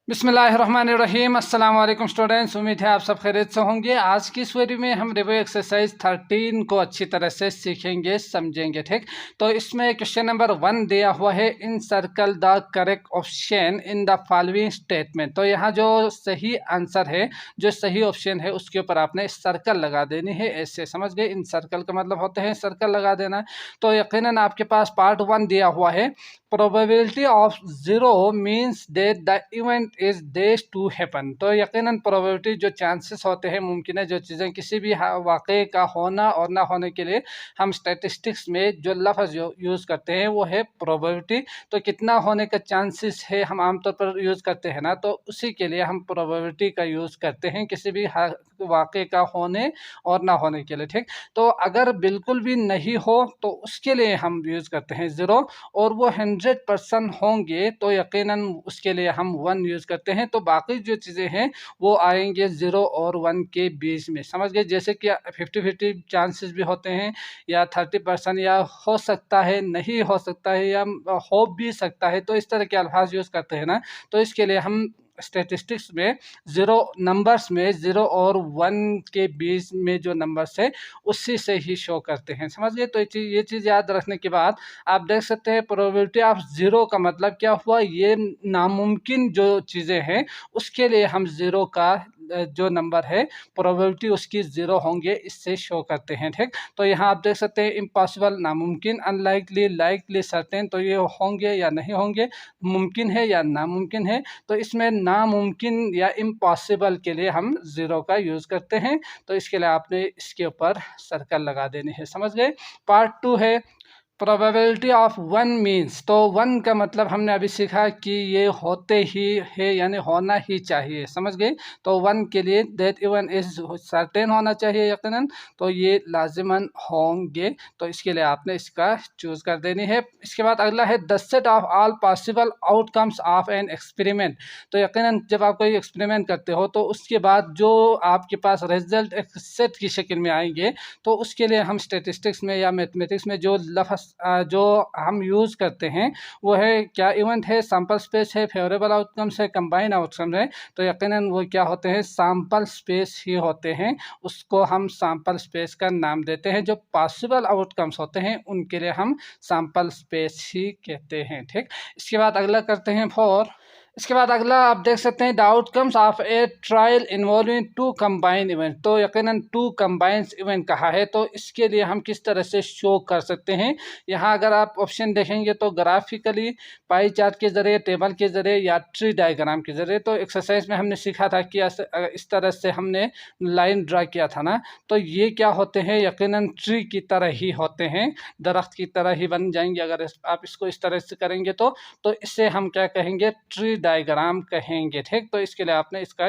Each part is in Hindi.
बिस्मिल्लाहिर्रहमानिर्रहीम। अस्सलाम वालेकुम स्टूडेंट्स, उम्मीद है आप सब खैरियत से होंगे। आज की इस वीडियो में हम रिव्यू एक्सरसाइज 13 को अच्छी तरह से सीखेंगे, समझेंगे। ठीक, तो इसमें क्वेश्चन नंबर 1 दिया हुआ है, in circle the correct option in the following statement. तो यहाँ जो सही आंसर है, जो सही ऑप्शन है, उसके ऊपर आपने सर्कल लगा देनी है। ऐसे समझ गए, इन सर्कल का मतलब होता है सर्कल लगा देना। तो यकीनन आपके पास पार्ट 1 दिया हुआ है, probability of zero means that the event is days to happen. तो यकीनन प्रोबेबिलिटी जो चांसेस होते हैं, मुमकिन है जो चीज़ें किसी भी वाक़े का होना और ना होने के लिए हम स्टैटिस्टिक्स में जो लफ्ज़ यूज़ करते हैं वो है प्रोबेबिलिटी। तो कितना होने का चांसेस है हम आमतौर पर यूज़ करते हैं ना, तो उसी के लिए हम प्रोबेबिलिटी का यूज़ करते हैं किसी भी वाक़े का होने और ना होने के लिए। ठीक, तो अगर बिल्कुल भी नहीं हो तो उसके लिए हम यूज़ करते हैं ज़ीरो, और वो 100% होंगे तो यकीनन उसके लिए हम 1 यूज़ करते हैं। तो बाकी जो चीज़ें हैं वो आएंगे 0 और 1 के बीच में, समझ गए। जैसे कि 50-50 चांसेस भी होते हैं, या 30%, या हो सकता है, नहीं हो सकता है, या हो भी सकता है। तो इस तरह के अल्फाज यूज़ करते हैं ना, तो इसके लिए हम स्टैटिस्टिक्स में ज़ीरो नंबर्स में 0 और 1 के बीच में जो नंबर्स है उसी से ही शो करते हैं, समझ गए। तो ये चीज़ याद रखने के बाद आप देख सकते हैं प्रोबेबिलिटी ऑफ ज़ीरो का मतलब क्या हुआ, ये नामुमकिन जो चीज़ें हैं उसके लिए हम ज़ीरो का जो नंबर है प्रोबेबिलिटी उसकी ज़ीरो होंगे, इससे शो करते हैं। ठीक, तो यहाँ आप देख सकते हैं इम्पॉसिबल नामुमकिन, अनलाइकली, लाइकली, सर्टेन। तो ये होंगे या नहीं होंगे, मुमकिन है या नामुमकिन है। तो इसमें नामुमकिन या इम्पॉसिबल के लिए हम ज़ीरो का यूज़ करते हैं। तो इसके लिए आपने इसके ऊपर सर्कल लगा देनी है, समझ गए। पार्ट 2 है प्रोबेबिलिटी ऑफ 1 मीन्स। तो 1 का मतलब हमने अभी सीखा कि ये होते ही है, यानी होना ही चाहिए, समझ गए। तो 1 के लिए दैट इवन इज सर्टेन होना चाहिए यकीनन, तो ये लाजिमन होंगे। तो इसके लिए आपने इसका चूज़ कर देनी है। इसके बाद अगला है the set of all possible outcomes of an experiment. तो यकीनन जब आप कोई एक्सपेरिमेंट करते हो तो उसके बाद जो आपके पास रिजल्ट एक सेट की शक्ल में आएंगे, तो उसके लिए हम स्टेटिस्टिक्स में या मैथमेटिक्स में जो लफ्ज़ जो हम यूज़ करते हैं वो है क्या, इवेंट है, सैम्पल स्पेस है, फेवरेबल आउटकम्स है, कंबाइन आउटकम्स है। तो यकीनन वो क्या होते हैं, सैम्पल स्पेस ही होते हैं। उसको हम सैम्पल स्पेस का नाम देते हैं। जो पॉसिबल आउटकम्स होते हैं उनके लिए हम सैम्पल स्पेस ही कहते हैं। ठीक, इसके बाद अगला करते हैं 4। इसके बाद अगला आप देख सकते हैं the outcomes of A trial involving 2 combine event. तो यकीनन 2 कंबाइंस इवेंट कहा है, तो इसके लिए हम किस तरह से शो कर सकते हैं। यहाँ अगर आप ऑप्शन देखेंगे तो ग्राफिकली, पाई चार्ट के ज़रिए, टेबल के ज़रिए, या ट्री डायग्राम के ज़रिए। तो एक्सरसाइज में हमने सीखा था कि इस तरह से हमने लाइन ड्रा किया था ना, तो ये क्या होते हैं, यकीनन ट्री की तरह ही होते हैं, दरख्त की तरह ही बन जाएंगे अगर आप इसको इस तरह से करेंगे। तो इससे हम क्या कहेंगे, ट्री डायग्राम कहेंगे। ठीक, तो इसके लिए आपने इसका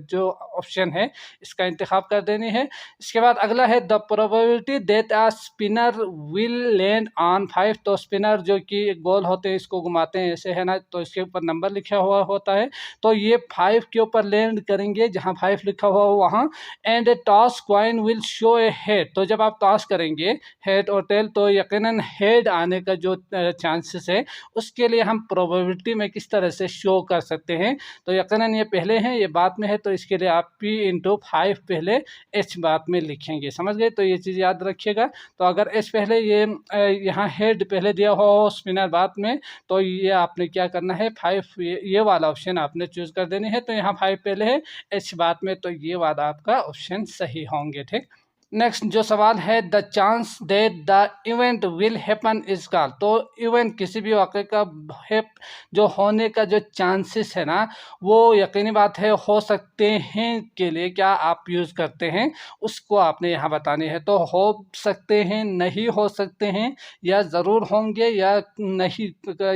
जो ऑप्शन है इसका इंतखाब कर देनी है। इसके बाद अगला है the probability that a spinner will land on 5। तो स्पिनर जो कि गोल होते हैं, इसको घुमाते हैं ऐसे, है ना, तो इसके ऊपर नंबर लिखा हुआ होता है। तो ये 5 के ऊपर लैंड करेंगे, जहाँ 5 लिखा हुआ हो वहाँ। And A toss coin will show A head. तो जब आप टॉस करेंगे हेड और टेल, तो यकीनन हेड आने का जो चांसेस है उसके लिए हम प्रोबेबिलिटी में किस तरह से शो कर सकते हैं। तो यकीनन ये पहले है, ये बाद में है, तो इसके लिए आप P/5 पहले H बाद में लिखेंगे, समझ गए। तो ये चीज़ याद रखिएगा। तो अगर H पहले, ये यहाँ हेड पहले दिया हो, स्पिनर बाद में, तो ये आपने क्या करना है, 5 ये वाला ऑप्शन आपने चूज़ कर देनी है। तो यहाँ 5 पहले है, H बाद में, तो ये वाला आपका ऑप्शन सही होंगे। ठीक, नेक्स्ट जो सवाल है the chance that the event will happen is call. तो इवेंट किसी भी वाक़े का है, जो होने का जो चांसेस है ना, वो यकीनी बात है हो सकते हैं के लिए क्या आप यूज़ करते हैं, उसको आपने यहाँ बतानी है। तो हो सकते हैं, नहीं हो सकते हैं, या ज़रूर होंगे, या नहीं,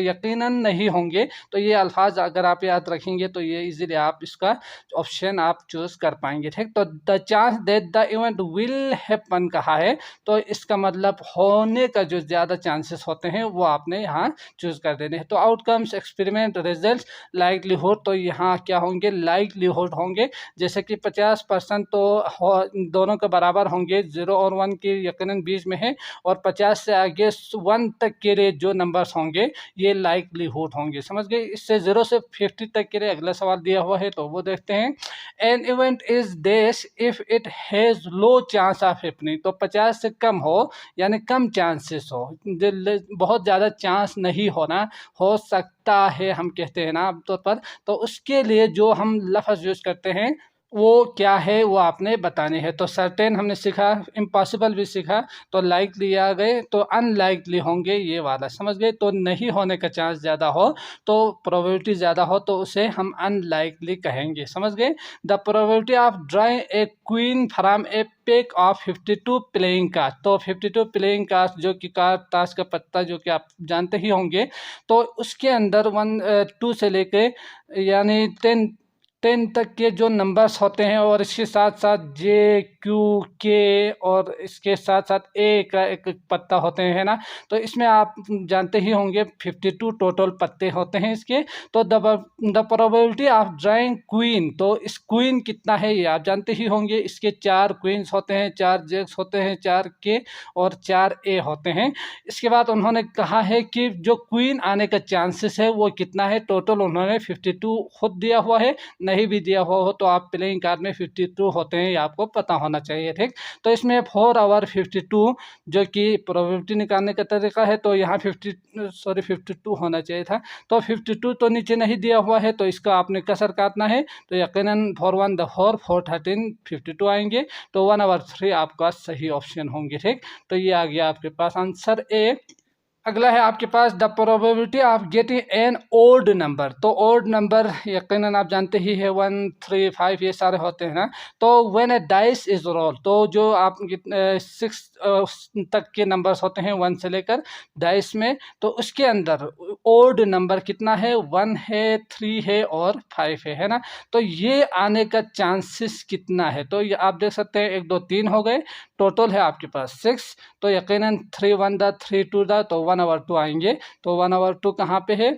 यकीनन नहीं होंगे। तो ये अल्फाज अगर आप याद रखेंगे तो ये इजीली आप इसका ऑप्शन आप चूज़ कर पाएंगे। ठीक, तो the chance that the event will will happen कहा है, तो इसका मतलब होने का जो ज़्यादा चांसेस होते हैं वो आपने यहाँ चूज़ कर देने हैं। तो आउटकम्स, एक्सपेरिमेंट, रिजल्ट, लाइकलीहुड, तो यहाँ क्या होंगे, लाइकलीहुड होंगे। जैसे कि 50% तो दोनों के बराबर होंगे, 0 और 1 के यकीनन बीच में है, और 50 से आगे 1 तक के लिए जो नंबर्स होंगे ये लाइकलीहुड होंगे। समझ गए। इससे 0 से 50 तक के लिए अगला सवाल दिया हुआ है, तो वो देखते हैं। An event is this if it has low chance of happening, तो 50 से कम हो यानी कम चांसेस हो, बहुत ज़्यादा चांस नहीं होना, हो सकता है हम कहते हैं ना आमतौर पर, तो उसके लिए जो हम लफ्ज़ यूज़ करते हैं वो क्या है वो आपने बताने हैं। तो सर्टेन हमने सीखा, इम्पॉसिबल भी सीखा, तो लाइकली आ गए, तो अनलाइकली होंगे ये वाला, समझ गए। तो नहीं होने का चांस ज़्यादा हो, तो प्रोबेबिलिटी ज़्यादा हो, तो उसे हम अनलाइकली कहेंगे, समझ गए। The probability of drawing A queen from A pack of 52 playing card, तो 52 प्लेइंग कार्ड जो कि कार्ड ताश का पत्ता जो कि आप जानते ही होंगे, तो उसके अंदर 2 से लेके यानी 10 तक के जो नंबर्स होते हैं, और इसके साथ साथ जे, क्यू, के, और इसके साथ साथ ए का एक पत्ता होते हैं ना, तो इसमें आप जानते ही होंगे 52 टोटल पत्ते होते हैं इसके। तो the probability of drawing queen, तो इस क्वीन कितना है ये आप जानते ही होंगे। इसके 4 क्वींस होते हैं, 4 जैक्स होते हैं, 4 के और 4 ए होते हैं। इसके बाद उन्होंने कहा है कि जो क्वीन आने का चांसेस है वो कितना है, टोटल उन्होंने 52 खुद दिया हुआ है, नहीं भी दिया हुआ हो तो आप प्लेइंग कार्ड में 52 होते हैं, ये आपको पता होना चाहिए, ठीक। तो इसमें 4 और 52 जो कि प्रोबेबिलिटी निकालने का तरीका है, तो यहाँ 52 होना चाहिए था, तो 52 तो नीचे नहीं दिया हुआ है, तो इसका आपने कसर काटना है, तो यकीनन 4 1 द 4 4 13 52 आएंगे, तो 1 और 3 आपका सही ऑप्शन होंगे, ठीक। तो ये आ गया आपके पास आंसर ए। अगला है आपके पास the probability of getting an odd number, तो ओड नंबर यकीनन आप जानते ही है 1 3 5 ये सारे होते हैं ना। तो when a dice is roll, तो जो आप 6 तक के नंबर्स होते हैं 1 से लेकर डाइस में, तो उसके अंदर ओड नंबर कितना है, 1 है, 3 है और 5 है ना। तो ये आने का चांसेस कितना है, तो ये आप देख सकते हैं 1 2 3 हो गए, टोटल है आपके पास 6, तो यकीनन 3 1 द 3 2 द, तो 1 और 2 आएंगे, तो 1 और 2 कहाँ पे है,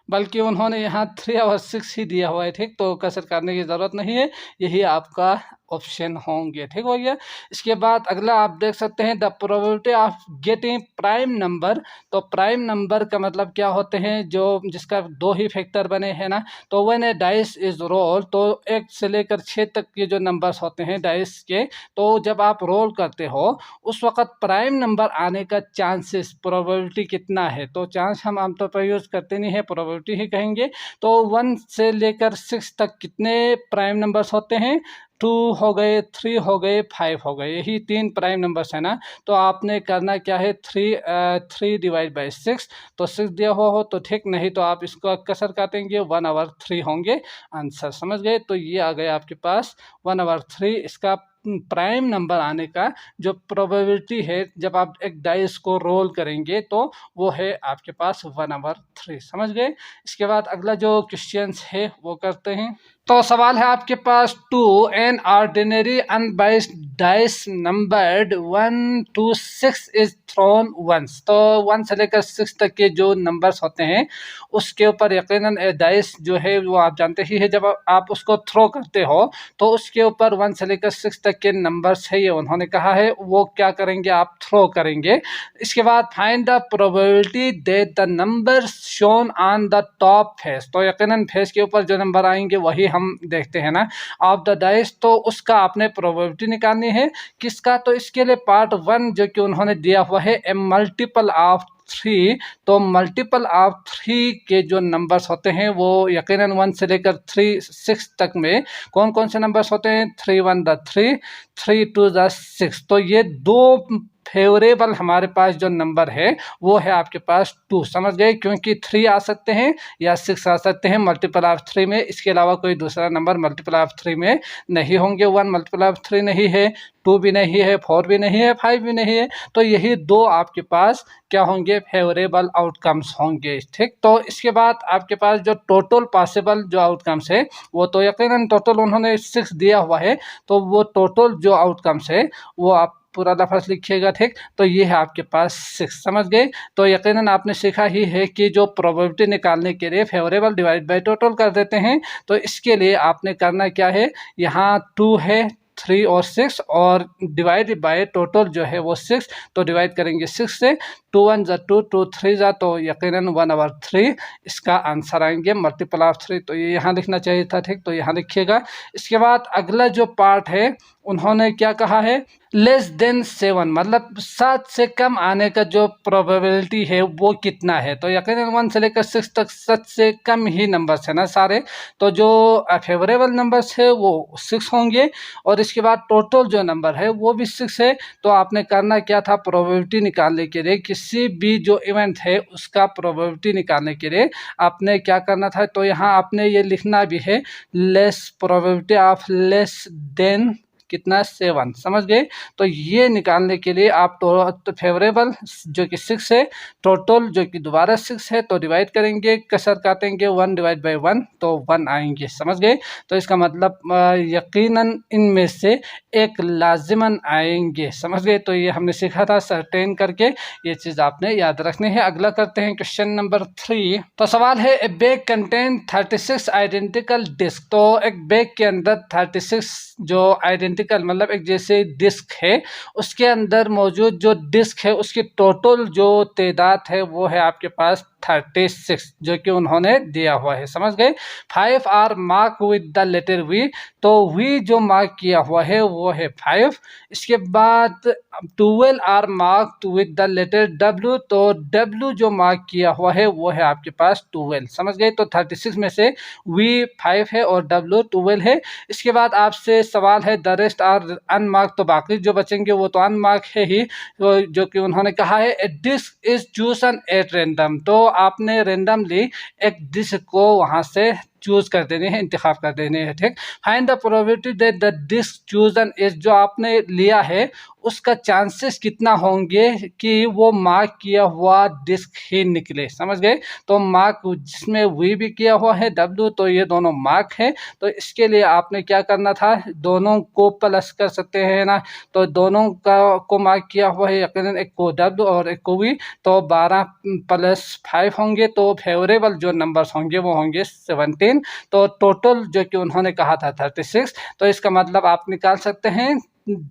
बल्कि उन्होंने यहाँ 3 और 6 ही दिया हुआ है, ठीक। तो कसर करने की ज़रूरत नहीं है, यही आपका ऑप्शन होंगे, ठीक हो गया। इसके बाद अगला आप देख सकते हैं the probability of getting prime number, तो प्राइम नंबर का मतलब क्या होते हैं, जो जिसका 2 ही फैक्टर बने हैं ना। तो when a dice is roll, तो 1 से लेकर 6 तक के जो नंबर्स होते हैं डाइस के, तो जब आप रोल करते हो उस वक्त प्राइम नंबर आने का चांसेस प्रोबेबिलिटी कितना है, तो चांस हम आमतौर पर यूज़ करते नहीं है, प्रोबेबिलिटी ही कहेंगे। तो 1 से लेकर 6 तक कितने प्राइम नंबर्स होते हैं, 2 हो गए, 3 हो गए, 5 हो गए, यही 3 प्राइम नंबर्स है ना। तो आपने करना क्या है, 3 डिवाइड बाई 6, तो 6 दिया हुआ हो तो ठीक, नहीं तो आप इसको कसर काटेंगे, 1 और 3 होंगे आंसर, समझ गए। तो ये आ गया आपके पास 1 और 3 इसका प्राइम नंबर आने का जो प्रोबेबिलिटी है जब आप एक डाइस को रोल करेंगे, तो वो है आपके पास 1 और 3, समझ गए। इसके बाद अगला जो क्वेश्चंस है वो करते हैं। तो सवाल है आपके पास, two an ordinary unbiased dice numbered 1 to 6 is thrown once, तो 1 से लेकर 6 तक के जो नंबर्स होते हैं उसके ऊपर यकीनन डाइस जो है वो आप जानते ही है, जब आप उसको थ्रो करते हो तो उसके ऊपर 1 से लेकर 6 तक के नंबर्स है, ये उन्होंने कहा है, वो क्या करेंगे, आप थ्रो करेंगे। इसके बाद find the probability that the number shown on the top face, तो यकीनन फेस के ऊपर जो नंबर आएंगे वही हम देखते हैं ना, ऑफ द डाइस, तो उसका आपने प्रोबेबिलिटी निकालनी है किसका। तो इसके लिए पार्ट 1 जो कि उन्होंने दिया हुआ है ए मल्टीपल ऑफ 3, तो मल्टीपल ऑफ 3 के जो नंबर्स होते हैं वो यकीनन 1 से लेकर 6 तक में कौन कौन से नंबर्स होते हैं, 3 1 द 3, 3 2 द 6, तो ये 2 फेवरेबल हमारे पास जो नंबर है वो है आपके पास 2, समझ गए, क्योंकि 3 आ सकते हैं या 6 आ सकते हैं मल्टीपल ऑफ 3 में, इसके अलावा कोई दूसरा नंबर मल्टीपल ऑफ 3 में नहीं होंगे। 1 मल्टीपल ऑफ 3 नहीं है, 2 भी नहीं है, 4 भी नहीं है, 5 भी नहीं है, तो यही दो आपके पास क्या होंगे, फेवरेबल आउटकम्स होंगे। ठीक, तो इसके बाद आपके पास जो टोटल पॉसिबल जो आउटकम्स है वो तो यकीनन टोटल उन्होंने 6 दिया हुआ है, तो वो टोटल जो आउटकम्स है वो आप पूरा लफ्ज़ लिखिएगा। ठीक, तो ये है आपके पास 6, समझ गए। तो यकीनन आपने सीखा ही है कि जो प्रोबेबिलिटी निकालने के लिए फेवरेबल डिवाइड बाय टोटल कर देते हैं, तो इसके लिए आपने करना क्या है, यहाँ 2 है, 3 और 6 और डिवाइड बाय टोटल जो है वो 6, तो डिवाइड करेंगे 6 से, 2 1 जा 2, 2 3 जा, तो यकीनन 1/3 इसका आंसर आएंगे मल्टीपल ऑफ 3, तो ये यहाँ लिखना चाहिए था। ठीक, तो यहाँ लिखिएगा। इसके बाद अगला जो पार्ट है उन्होंने क्या कहा है, लेस देन 7 मतलब 7 से कम आने का जो प्रोबेबिलिटी है वो कितना है, तो यकीनन 1 से लेकर 6 तक 7 से कम ही नंबर्स है ना सारे, तो जो फेवरेबल नंबर्स है वो 6 होंगे और इसके बाद टोटल जो नंबर है वो भी 6 है। तो आपने करना क्या था, प्रोबेबिलिटी निकालने के लिए किसी भी जो इवेंट है उसका प्रोबेबिलिटी निकालने के लिए आपने क्या करना था, तो यहाँ आपने ये लिखना भी है, less probability of less than कितना, 7, समझ गए। तो ये निकालने के लिए आप तो फेवरेबल जो कि 6 है, टोटल जो कि दोबारा 6 है, तो डिवाइड करेंगे, कसर काटेंगे, 1 डिवाइड बाई 1 तो 1 आएंगे, समझ गए। तो इसका मतलब यकीनन इनमें से एक लाजिमन आएंगे, समझ गए। तो ये हमने सीखा था, सर्टेन करके ये चीज़ आपने याद रखनी है। अगला करते हैं क्वेश्चन नंबर 3। तो सवाल है, a bag contain 36 identical disc. तो एक बैग के अंदर 36 जो आइडेंटिकल मतलब एक जैसे डिस्क है, उसके अंदर मौजूद जो डिस्क है उसकी टोटल जो तादाद है वो है आपके पास 36 जो कि उन्होंने दिया हुआ है, समझ गए। 5 are mark with the letter V, तो वी जो मार्क किया हुआ है वो है 5। इसके बाद 12 are mark with the letter W, तो डब्ल्यू जो मार्क किया हुआ है वो है आपके पास 12, समझ गए। तो 36 में से वी 5 है और डब्ल्यू 12 है। इसके बाद आपसे सवाल है, द रेस्ट आर अनमार्क, तो बाकी जो बचेंगे वो तो अनमार्क है ही, तो जो कि उन्होंने कहा है, a disc is chosen at random, तो आपने रैंडमली एक डिस्क को वहाँ से चूज कर देने हैं, इंतखाब कर देने हैं। ठीक, find the probability that the disc chosen is, जो आपने लिया है उसका चांसेस कितना होंगे कि वो मार्क किया हुआ डिस्क ही निकले, समझ गए। तो मार्क जिसमें वी भी किया हुआ है डब्ल्यू, तो ये दोनों मार्क है, तो इसके लिए आपने क्या करना था, दोनों को प्लस कर सकते हैं ना, तो दोनों का को मार्क किया हुआ है, यकीनन एक को डब्ल्यू और एक को वी, तो 12 + 5 होंगे, तो फेवरेबल जो नंबर्स होंगे वो होंगे 17। तो टोटल जो कि उन्होंने कहा था 36, तो इसका मतलब आप निकाल सकते हैं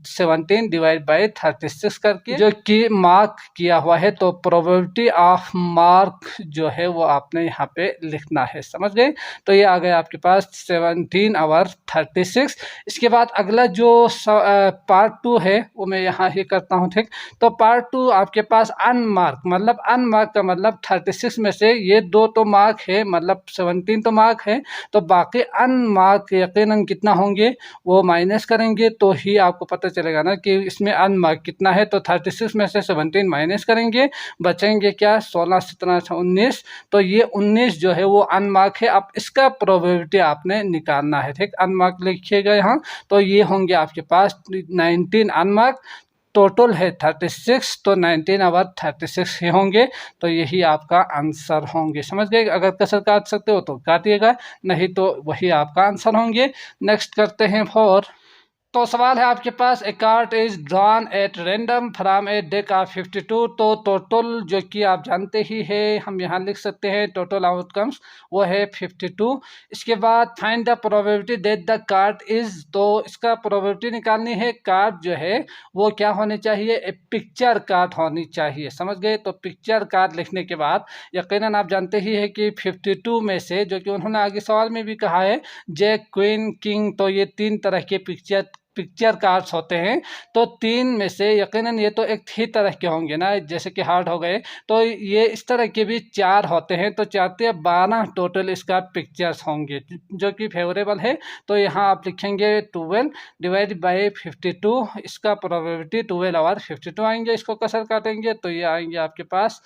17 डिवाइड बाई 36 करके, जो कि मार्क किया हुआ है। तो प्रोबेबिलिटी ऑफ मार्क जो है वो आपने यहाँ पे लिखना है, समझ गए। तो ये आ गया आपके पास 17/36। इसके बाद अगला जो पार्ट 2 है वो मैं यहाँ ही करता हूँ। ठीक, तो पार्ट 2 आपके पास अनमार्क, मतलब अनमार्क का मतलब 36 में से ये 2 तो मार्क है, मतलब 17 तो मार्क है, तो बाकी अनमार्क यकीनन कितना होंगे वो माइनस करेंगे, तो ही आपको पता चलेगा ना कि इसमें अनमार्क कितना है। तो 36 में से 17 माइनस करेंगे, बचेंगे क्या, 16 17 19, तो ये 19 जो है वो अनमार्क है। अब इसका प्रोबेबिलिटी आपने निकालना है। ठीक, अनमार्क लिखिएगा यहाँ, तो ये होंगे आपके पास 19 अनमार्क, टोटल है 36, तो 19/36 ही होंगे, तो यही आपका आंसर होंगे, समझ गए। अगर कसर काट सकते हो तो काटिएगा, नहीं तो वही आपका आंसर होंगे। नेक्स्ट करते हैं 4। तो सवाल है आपके पास, a card is drawn at random from a deck of 52, तो टोटल जो कि आप जानते ही है, हम यहाँ लिख सकते हैं टोटल आउटकम्स वो है 52। इसके बाद find the probability that the card is, तो इसका प्रोबेबिलिटी निकालनी है। कार्ड जो है वो क्या होनी चाहिए, ए पिक्चर कार्ड होनी चाहिए, समझ गए। तो पिक्चर कार्ड लिखने के बाद यकीनन आप जानते ही है कि 52 में से, जो कि उन्होंने आगे सवाल में भी कहा है, जैक क्वीन किंग, तो ये 3 तरह के पिक्चर पिक्चर कार्ड्स होते हैं, तो 3 में से यकीनन ये तो एक ही तरह के होंगे ना, जैसे कि हार्ड हो गए, तो ये इस तरह के भी 4 होते हैं, तो 4 या 12 टोटल इसका पिक्चर्स होंगे जो कि फेवरेबल है। तो यहाँ आप लिखेंगे 12 डिवाइड बाई 52, इसका प्रोबेबिलिटी 12 और 52 आएंगे, इसको कसर काटेंगे तो ये आएंगे आपके पास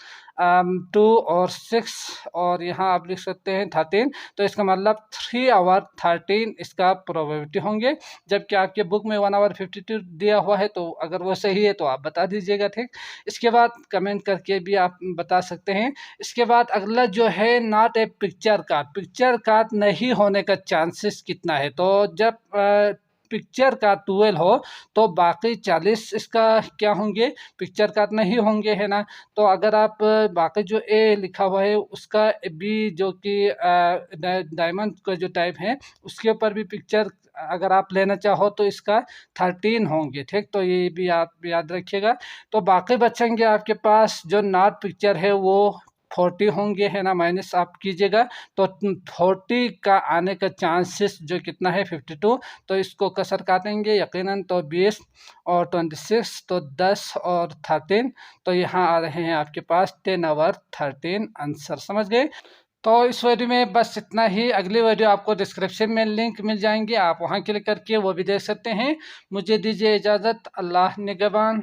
2 और 6, और यहाँ आप लिख सकते हैं 13, तो इसका मतलब 3 और 13 इसका प्रोबेबिलिटी होंगे। जबकि आपके बुक में 1 और 52 दिया हुआ है, तो अगर वो सही है तो आप बता दीजिएगा, ठीक। इसके बाद कमेंट करके भी आप बता सकते हैं। इसके बाद अगला जो है नॉट ए पिक्चर कार्ड नहीं होने का चांसेस कितना है, तो जब पिक्चर का 12 हो तो बाकी 40 इसका क्या होंगे, पिक्चर कार्ड नहीं होंगे, है ना। तो अगर आप बाकी जो ए लिखा हुआ है उसका बी जो कि डायमंड का जो टाइप है उसके ऊपर भी पिक्चर अगर आप लेना चाहो तो इसका 13 होंगे, ठीक। तो ये भी आप याद रखिएगा। तो बाकी बचेंगे आपके पास जो नॉट पिक्चर है वो 40 होंगे, है ना, माइनस आप कीजिएगा। तो 40 का आने का चांसेस जो कितना है 52, तो इसको कसर काटेंगे यकीनन, तो 20 और 26, तो 10 और 13, तो यहाँ आ रहे हैं आपके पास 10 और 13 आंसर, समझ गए। तो इस वीडियो में बस इतना ही। अगली वीडियो आपको डिस्क्रिप्शन में लिंक मिल जाएंगे, आप वहाँ क्लिक करके वो भी देख सकते हैं। मुझे दीजिए इजाज़त, अल्लाह निगहबान।